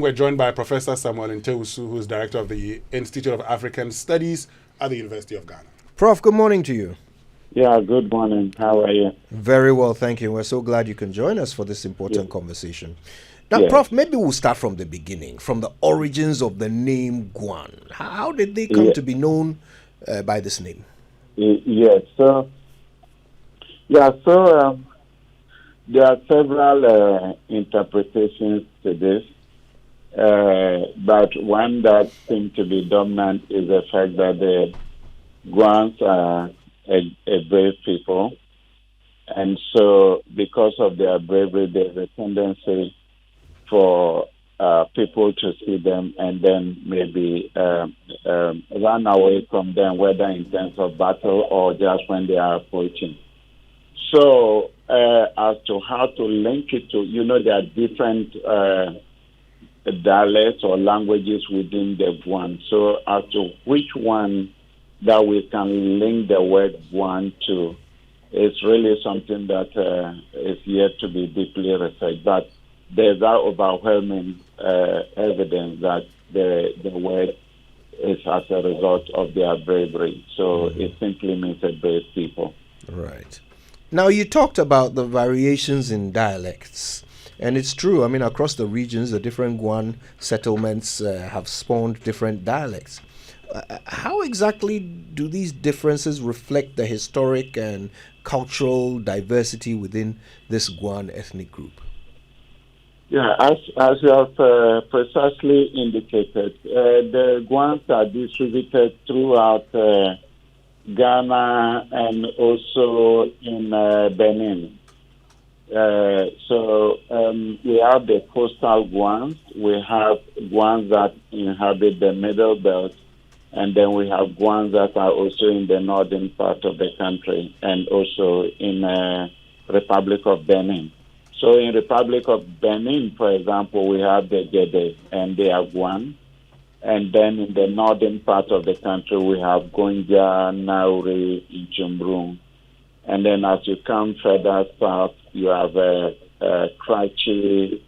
We're joined by Professor Samuel Ntewusu, who is Director of the Institute of African Studies at the University of Ghana. Prof, good morning to you. Yeah, good morning. How are you? Very well, thank you. We're so glad you can join us for this important conversation. Now, Prof, maybe we'll start from the beginning, from the origins of the name Guan. How did they come to be known by this name? Yes, there are several interpretations to this, but one that seems to be dominant is the fact that the Guans are a brave people, and so because of their bravery, there's a tendency for people to see them and then maybe run away from them, whether in terms of battle or just when they are approaching. So as to how to link it to, there are different dialects or languages within the Guan. So as to which one that we can link the word Guan to, it's really something that is yet to be deeply researched. But there's that overwhelming evidence that the word is as a result of their bravery. So it simply means a brave people. Right. Now, you talked about the variations in dialects. And it's true. I mean, across the regions, the different Guan settlements have spawned different dialects. How exactly do these differences reflect the historic and cultural diversity within this Guan ethnic group? Yeah, as you have precisely indicated, the Guans are distributed throughout Ghana and also in Benin. So we have the coastal Guans, we have Guans that inhabit the middle belt, and then we have Guans that are also in the northern part of the country and also in Republic of Benin. So in Republic of Benin, for example, we have the Gede and they are Guan. And then in the northern part of the country, we have Gonja, Nauri, Ichumbrun. And then as you come further south, you have Krachi,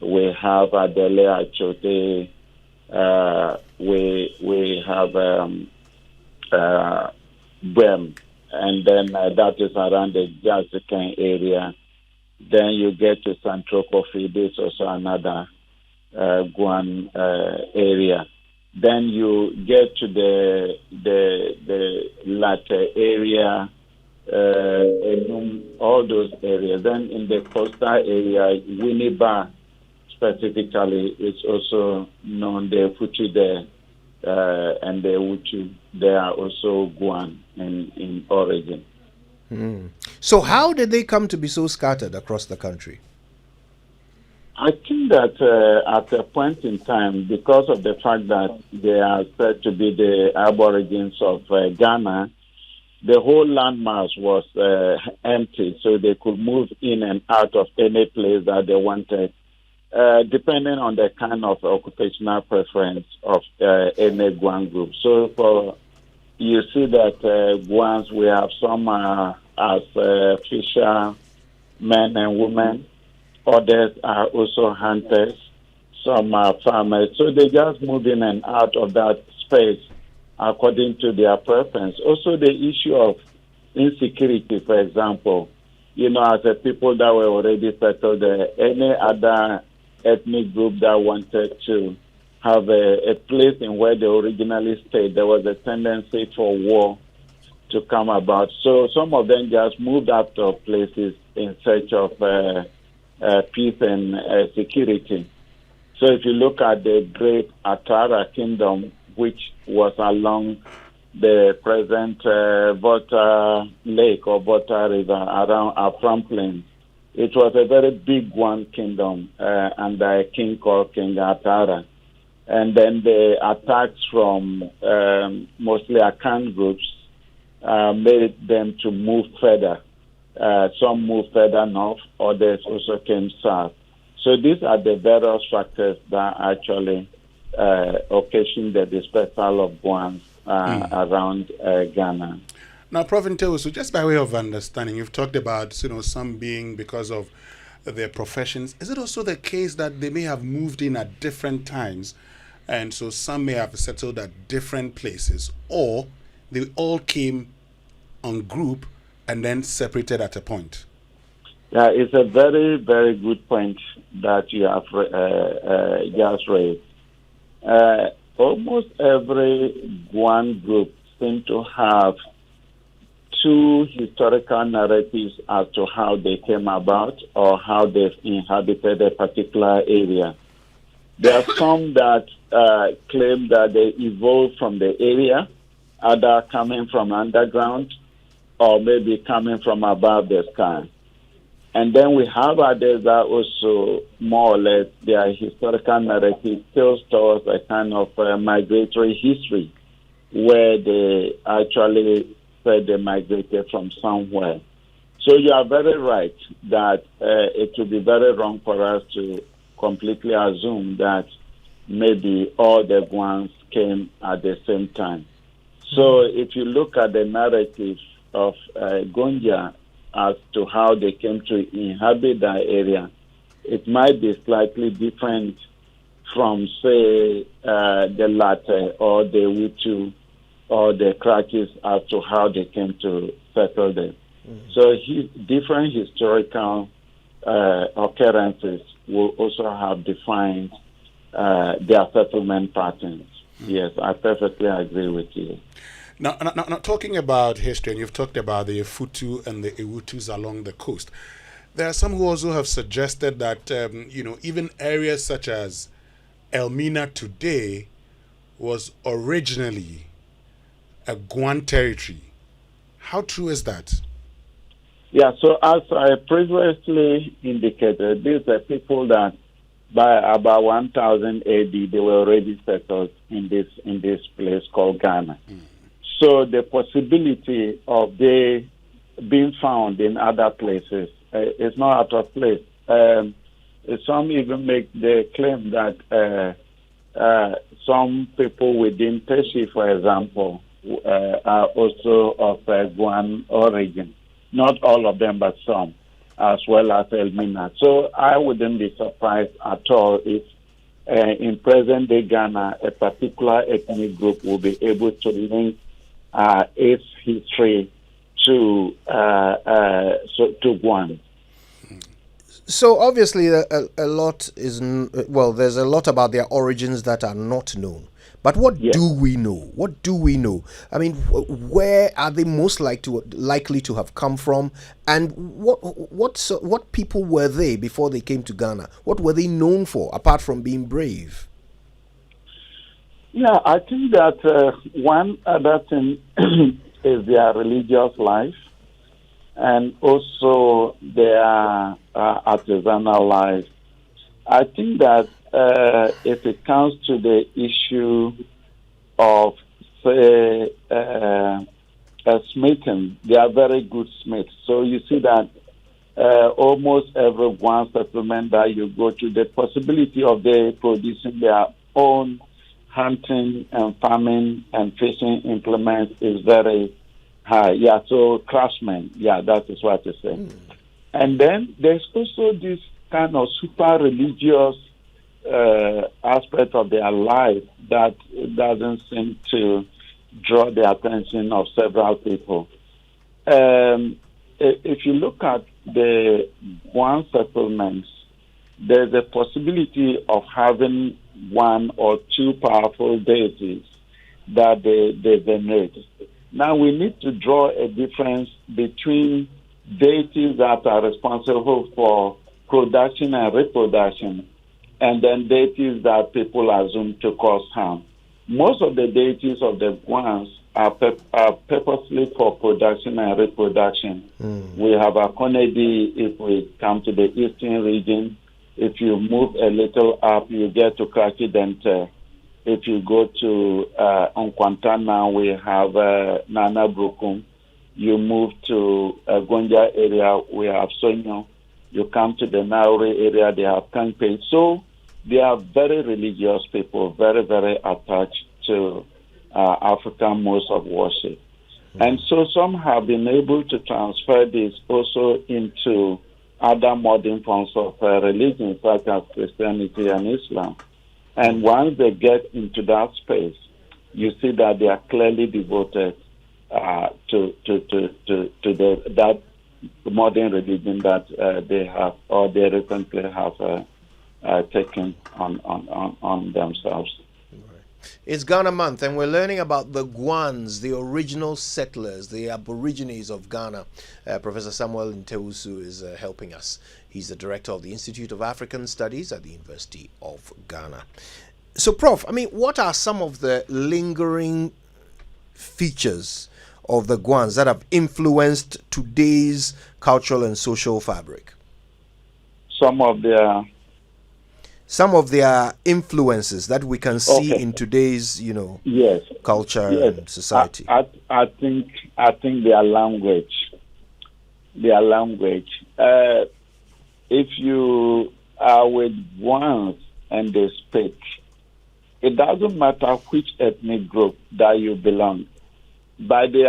we have Adele Achote, we have Bem, and then that is around the Jazikan area. Then you get to Central Kofi, this is also another Guan area. Then you get to the latter area, all those areas. Then in the coastal area, Winneba specifically is also known. The Fuchi there and the Uchu, they are also Guan in origin. So how did they come to be so scattered across the country? I think that at a point in time, because of the fact that they are said to be the aborigines of Ghana, the whole landmass was empty, so they could move in and out of any place that they wanted, depending on the kind of occupational preference of any Guan group. So you see that Guans, we have some as fishermen and women. Others are also hunters. Some are farmers. So they just move in and out of that space according to their preference. Also, the issue of insecurity, for example, as a people that were already settled there, any other ethnic group that wanted to have a place in where they originally stayed, there was a tendency for war to come about. So some of them just moved out of places in search of peace and security. So if you look at the great Atara kingdom, which was along the present Volta Lake or Volta River around Afram Plains, it was a very big one kingdom under a king called King Atara. And then the attacks from mostly Akan groups made them to move further. Some moved further north, others also came south. So these are the various factors that actually occasioned the dispersal of Guans around Ghana. Now, Prof. Ntewusu, just by way of understanding, you've talked about some being because of their professions, is it also the case that they may have moved in at different times, and so some may have settled at different places, or they all came on group and then separated at a point? Yeah, it's a very, very good point that you have just raised. Almost every Guan group seems to have two historical narratives as to how they came about or how they've inhabited a particular area. There are some that claim that they evolved from the area, either coming from underground or maybe coming from above the sky. And then we have others that also, more or less, their historical narrative tells towards a kind of migratory history where they actually said they migrated from somewhere. So you are very right that it would be very wrong for us to completely assume that maybe all the Guans came at the same time. So if you look at the narrative of Gonja as to how they came to inhabit that area, it might be slightly different from, say, the Latte or the Hutu or the Krakis as to how they came to settle there. So different historical occurrences will also have defined their settlement patterns. Yes, I perfectly agree with you. Now, talking about history, and you've talked about the Futu and the Ewutus along the coast, there are some who also have suggested that, even areas such as Elmina today was originally a Guan territory. How true is that? Yeah, so as I previously indicated, these are people that by about 1000 AD, they were already settled in this place called Ghana. So the possibility of they being found in other places is not out of place. Some even make the claim that some people within Teshi, for example, are also of Guan origin. Not all of them, but some, as well as Elmina. So I wouldn't be surprised at all if in present-day Ghana, a particular ethnic group will be able to link its history to Guan. So obviously a lot is, there's a lot about their origins that are not known. But what do we know? What do we know? I mean, where are they most likely to have come from? And what people were they before they came to Ghana? What were they known for, apart from being brave? Yeah, I think that one other thing is their religious life and also their artisanal life. I think that if it comes to the issue of, say, smithing, they are very good smiths. So you see that almost every one settlement that you go to, the possibility of they producing their own hunting and farming and fishing implements is very high. Yeah, so craftsmen, that is what I say. And then there's also this kind of super religious aspect of their life that doesn't seem to draw the attention of several people. If you look at the one settlements, there's a possibility of having one or two powerful deities that they venerate. Now we need to draw a difference between deities that are responsible for production and reproduction, and then deities that people assume to cause harm. Most of the deities of the Guans are purposely for production and reproduction. We have a Konedi if we come to the eastern region. If you move a little up, you get to Krakidente. If you go to Nkwantana, we have Nana Brukum. You move to Gonja area, we have Sonyo. You come to the Nauri area, they have Kanpe. So they are very religious people, very, very attached to African modes of worship. And so some have been able to transfer this also into other modern forms of religion, such as Christianity and Islam. And once they get into that space, you see that they are clearly devoted to that modern religion that they have, or they recently have taken on themselves. It's Ghana Month, and we're learning about the Guans, the original settlers, the Aborigines of Ghana. Professor Samuel Ntewusu is helping us. He's the director of the Institute of African Studies at the University of Ghana. So, Prof, I mean, what are some of the lingering features of the Guans that have influenced today's cultural and social fabric? Some of their influences that we can see in today's, yes, culture and society. I think their language. If you are with ones and they speak, it doesn't matter which ethnic group that you belong. By the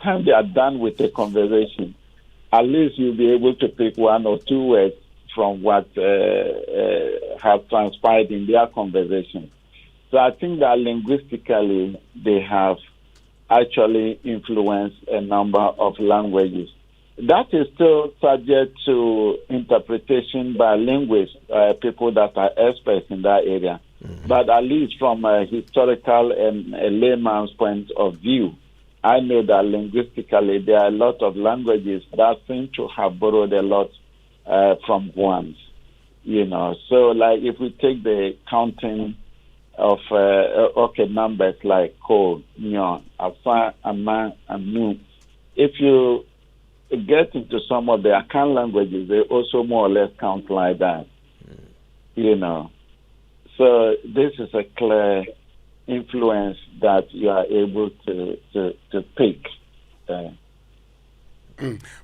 time they are done with the conversation, at least you'll be able to pick one or two words from what have transpired in their conversation. So I think that linguistically they have actually influenced a number of languages. That is still subject to interpretation by linguists, people that are experts in that area. Mm-hmm. But at least from a historical and a layman's point of view, I know that linguistically there are a lot of languages that seem to have borrowed a lot from Guans, So, like, if we take the counting of numbers like ko, nyo, afa, ama, anu, if you get into some of the Akan languages, they also more or less count like that, So this is a clear influence that you are able to pick.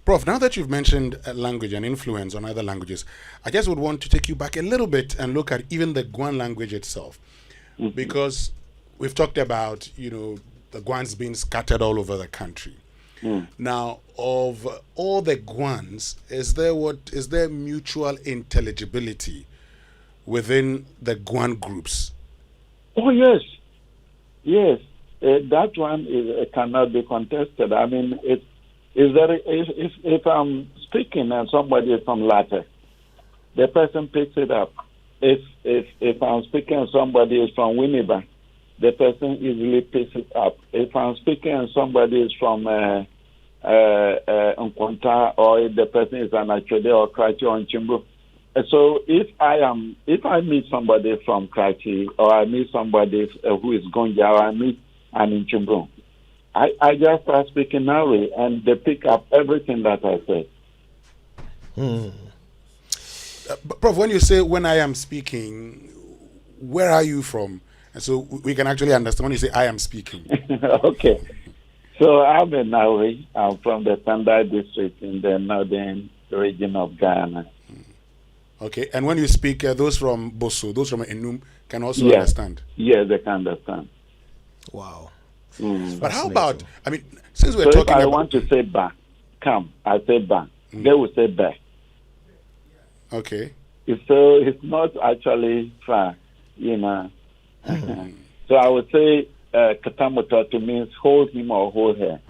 Prof, now that you've mentioned language and influence on other languages, I just would want to take you back a little bit and look at even the Guan language itself. Mm-hmm. Because we've talked about, the Guans being scattered all over the country. Mm. Now, of all the Guans, is there mutual intelligibility within the Guan groups? Oh, yes. Yes. That one cannot be contested. I mean, if I'm speaking and somebody is from Latte, the person picks it up. If I'm speaking and somebody is from Winneba, the person easily picks it up. If I'm speaking and somebody is from Nkwanta, or if the person is an Achode or Krachi or Nchimbo. So if I meet somebody from Krachi, or I meet somebody who is Gonja, or I meet an Nchimbo, I just start speaking that way, and they pick up everything that I say. Prof, when you say when I am speaking, where are you from? And so we can actually understand when you say I am speaking. Okay. So I'm in Naui. I'm from the Tandai district in the northern region of Ghana. Okay. And when you speak, those from Boso, those from Enum can also understand? Yes, they can understand. Wow. But how about, since we're talking about... I want to say ba, come, I say ba. They will say ba. Okay. So it's not actually far, So I would say katamuta to means hold him or hold her.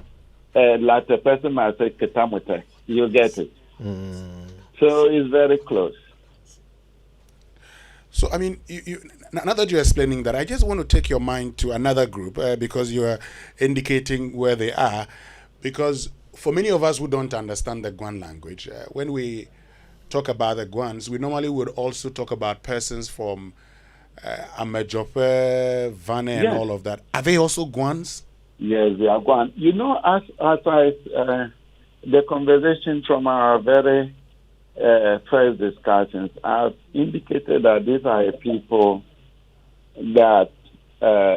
Like the person might say katamuta. You get it. So it's very close. So, you, now that you're explaining that, I just want to take your mind to another group because you are indicating where they are. Because for many of us who don't understand the Guan language, when we talk about the Guans, we normally would also talk about persons from Amejope, Vane, and all of that. Are they also Guans? Yes, they are Guan. As the conversation from our very first discussions, I've indicated that these are people that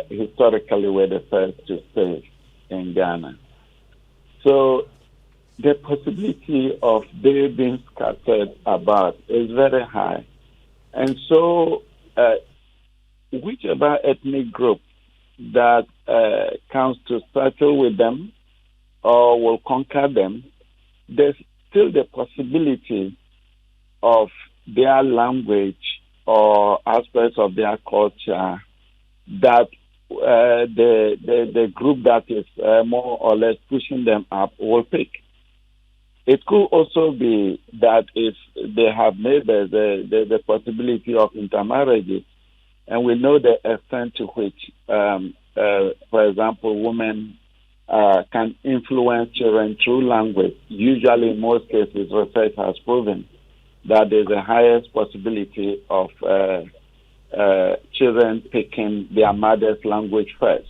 historically were the first to stay in Ghana. So the possibility of they being scattered about is very high. And so whichever ethnic group that comes to settle with them or will conquer them, there's still the possibility of their language or aspects of their culture that the group that is more or less pushing them up will pick. It could also be that if they have neighbors, the possibility of intermarriages, and we know the extent to which, for example, women can influence children through language. Usually, in most cases, research has proven that there's a highest possibility of children picking their mother's language first.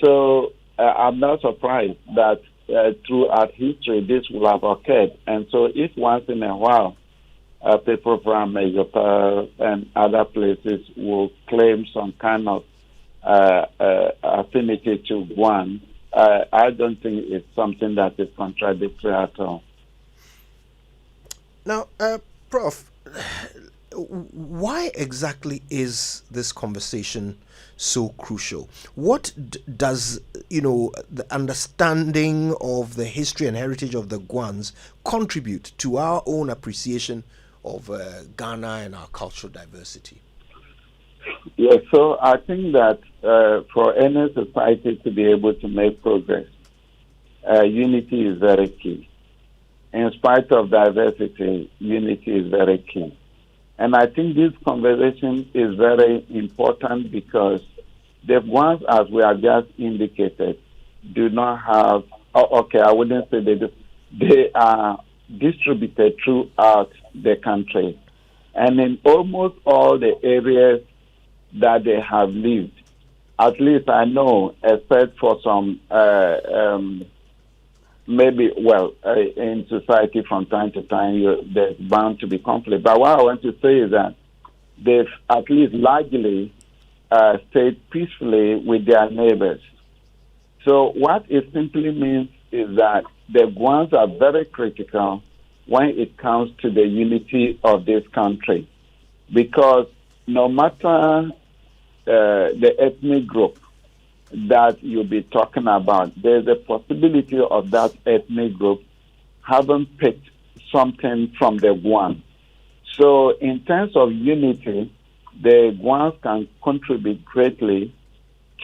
So I'm not surprised that throughout history this will have occurred. And so if once in a while people from Majorca and other places will claim some kind of affinity to Guan, I don't think it's something that is contradictory at all. Now, Prof, why exactly is this conversation so crucial? What does, the understanding of the history and heritage of the Guans contribute to our own appreciation of Ghana and our cultural diversity? Yes, so I think that for any society to be able to make progress, unity is very key. In spite of diversity, unity is very key. And I think this conversation is very important because the ones, as we have just indicated, do not have, I wouldn't say they are distributed throughout the country. And in almost all the areas that they have lived, at least I know, except for some in society from time to time, there's bound to be conflict. But what I want to say is that they've at least largely stayed peacefully with their neighbors. So what it simply means is that the Guans are very critical when it comes to the unity of this country. Because no matter the ethnic group that you'll be talking about, there's a possibility of that ethnic group having picked something from the Guan. So in terms of unity, the Guans can contribute greatly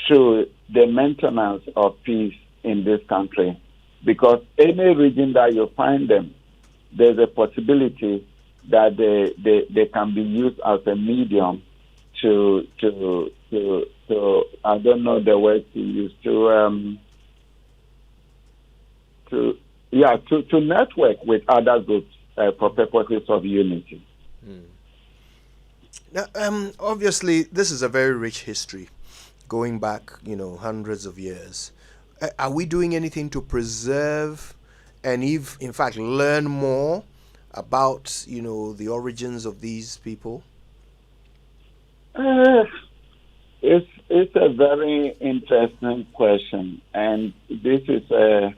to the maintenance of peace in this country. Because any region that you find them, there's a possibility that they can be used as a medium to I don't know the word to use, to network with other groups for purposes of unity. Now, obviously, this is a very rich history, going back, hundreds of years. Are we doing anything to preserve and, in fact, learn more about, the origins of these people? It's a very interesting question, and this is a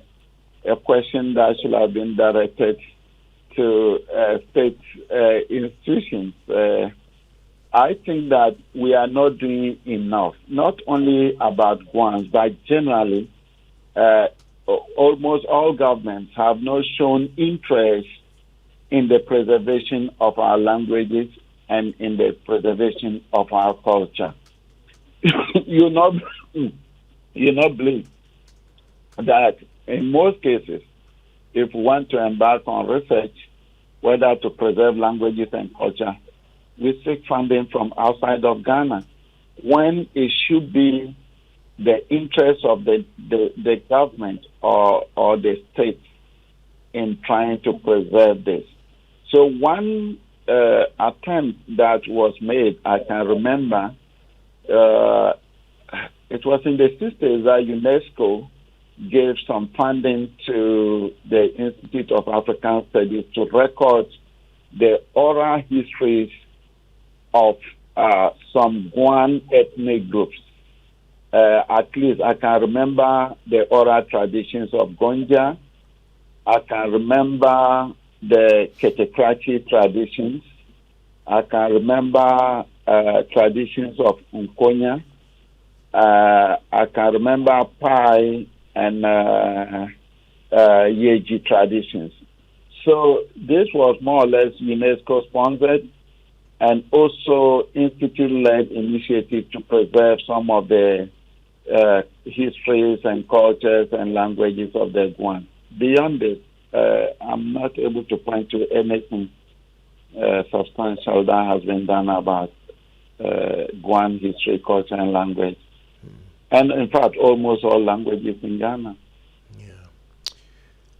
question that should have been directed to state institutions. I think that we are not doing enough, not only about Guans, but generally, almost all governments have not shown interest in the preservation of our languages and in the preservation of our culture. you not believe that in most cases, if we want to embark on research, whether to preserve languages and culture, we seek funding from outside of Ghana, when it should be the interest of the government or the state in trying to preserve this. So one attempt that was made, I can remember, it was in the 60s that UNESCO gave some funding to the Institute of African Studies to record the oral histories of some Guan ethnic groups. At least I can remember the oral traditions of Gonja. I can remember the Ketekrachi traditions. I can remember traditions of Nkonya. I can remember Pai and Yeji traditions. So this was more or less UNESCO sponsored and also institute-led initiative to preserve some of the histories and cultures and languages of the Guan. Beyond this, I'm not able to point to anything substantial that has been done about Guan history, culture, and language. And in fact, almost all languages in Ghana. Yeah.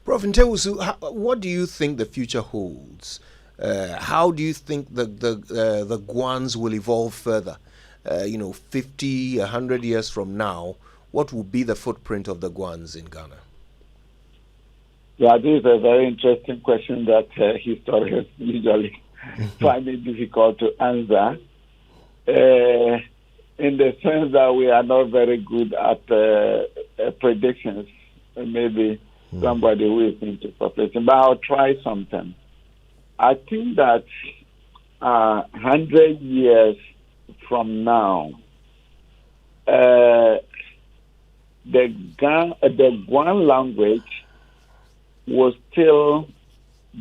Prof. Ntewusu, what do you think the future holds? How do you think the Guans will evolve further? 50, 100 years from now, what will be the footprint of the Guans in Ghana? Yeah, this is a very interesting question that historians usually find it difficult to answer. In the sense that we are not very good at predictions. Maybe somebody who is into population, but I'll try something. I think that 100 years from now, the Guan language will still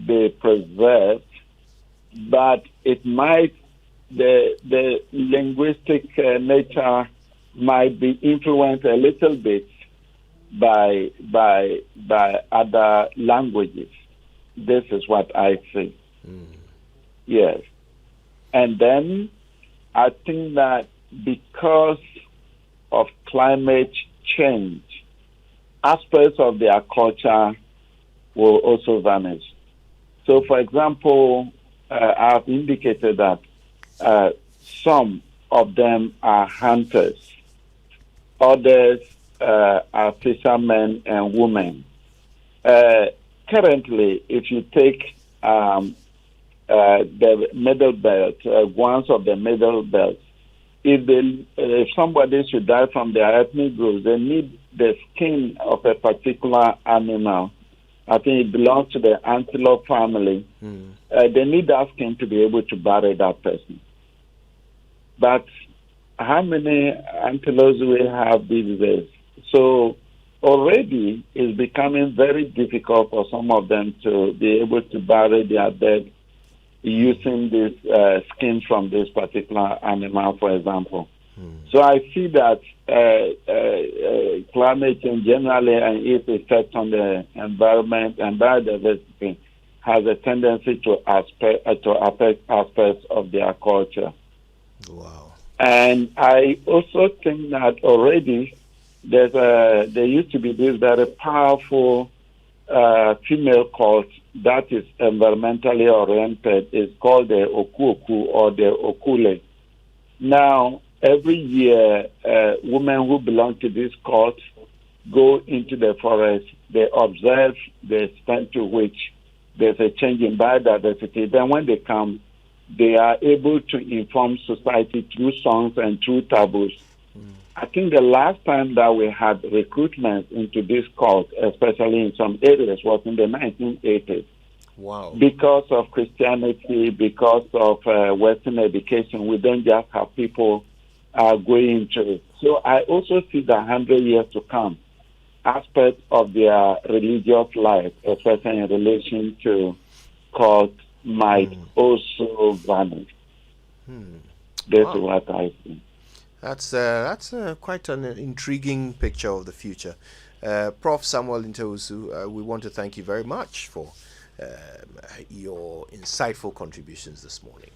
be preserved, but it might the linguistic nature might be influenced a little bit by other languages. This is what I see. Yes. And then I think that because of climate change, aspects of their culture will also vanish. So, for example, I've indicated that some of them are hunters, others are fishermen and women. Currently, if you take the middle belt, ones of the middle belt, if somebody should die from their ethnic group, they need the skin of a particular animal. I think it belongs to the antelope family. They need that skin to be able to bury that person. But how many antelopes do we have these days? So already it's becoming very difficult for some of them to be able to bury their dead using this skin from this particular animal, for example. So I see that climate change generally and its effect on the environment and biodiversity has a tendency to affect aspects of their culture. Wow. And I also think that already there used to be this very powerful female cult that is environmentally oriented. It's called the Okuoku or the Okule. Now, every year, women who belong to this cult go into the forest, they observe the extent to which there's a change in biodiversity. Then when they come, they are able to inform society through songs and through taboos. I think the last time that we had recruitment into this cult, especially in some areas, was in the 1980s. Wow. Because of Christianity, because of Western education, we don't just have people going into it. So I also see the 100 years to come aspect of their religious life, especially in relation to cult, might also vanish. This is what I think. That's quite an intriguing picture of the future. Prof. Samuel Ntewusu, we want to thank you very much for your insightful contributions this morning.